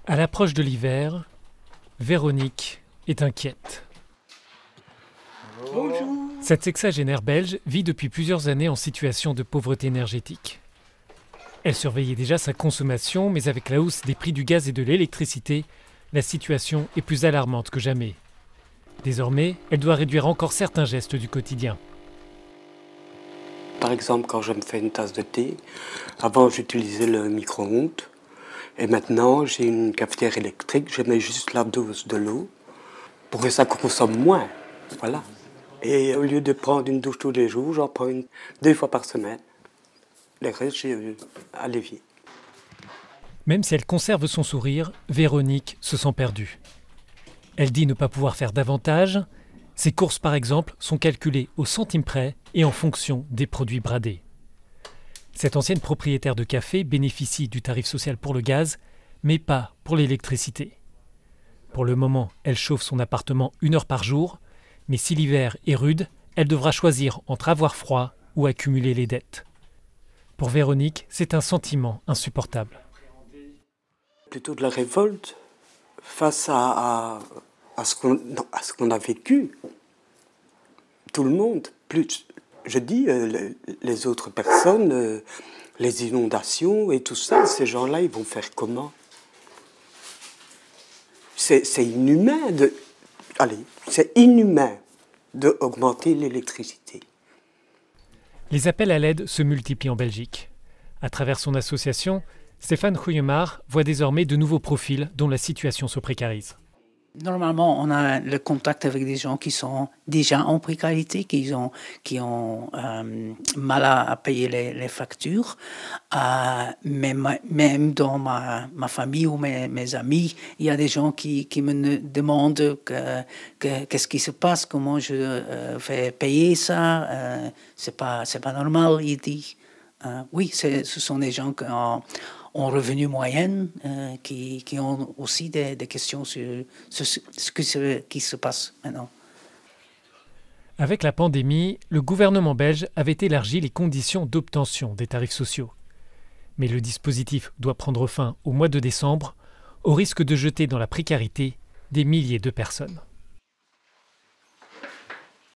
À l'approche de l'hiver, Véronique est inquiète. Bonjour. Cette sexagénaire belge vit depuis plusieurs années en situation de pauvreté énergétique. Elle surveillait déjà sa consommation, mais avec la hausse des prix du gaz et de l'électricité, la situation est plus alarmante que jamais. Désormais, elle doit réduire encore certains gestes du quotidien. Par exemple, quand je me fais une tasse de thé, avant j'utilisais le micro-ondes et maintenant j'ai une cafetière électrique, je mets juste la dose de l'eau pour que ça consomme moins. Voilà. Et au lieu de prendre une douche tous les jours, j'en prends une 2 fois par semaine. Le reste, j'ai à l'évier. Même si elle conserve son sourire, Véronique se sent perdue. Elle dit ne pas pouvoir faire davantage. Ses courses, par exemple, sont calculées au centime près et en fonction des produits bradés. Cette ancienne propriétaire de café bénéficie du tarif social pour le gaz, mais pas pour l'électricité. Pour le moment, elle chauffe son appartement 1 heure par jour, mais si l'hiver est rude, elle devra choisir entre avoir froid ou accumuler les dettes. Pour Véronique, c'est un sentiment insupportable. Plutôt de la révolte face à ce qu'on a vécu. Tout le monde, plus, je dis, les autres personnes, les inondations et tout ça, ces gens-là, ils vont faire comment? C'est inhumain c'est inhumain d'augmenter l'électricité. Les appels à l'aide se multiplient en Belgique. À travers son association, Stéphane Gouyemard voit désormais de nouveaux profils dont la situation se précarise. Normalement, on a le contact avec des gens qui sont déjà en précarité, qui ont mal à payer les factures. Même dans ma famille ou mes amis, il y a des gens qui me demandent qu'est-ce qui se passe, comment je vais payer ça. C'est pas normal, il dit. Oui, ce sont des gens qui ont revenu moyenne, qui ont aussi des questions sur ce qui se passe maintenant. Avec la pandémie, le gouvernement belge avait élargi les conditions d'obtention des tarifs sociaux. Mais le dispositif doit prendre fin au mois de décembre, au risque de jeter dans la précarité des milliers de personnes.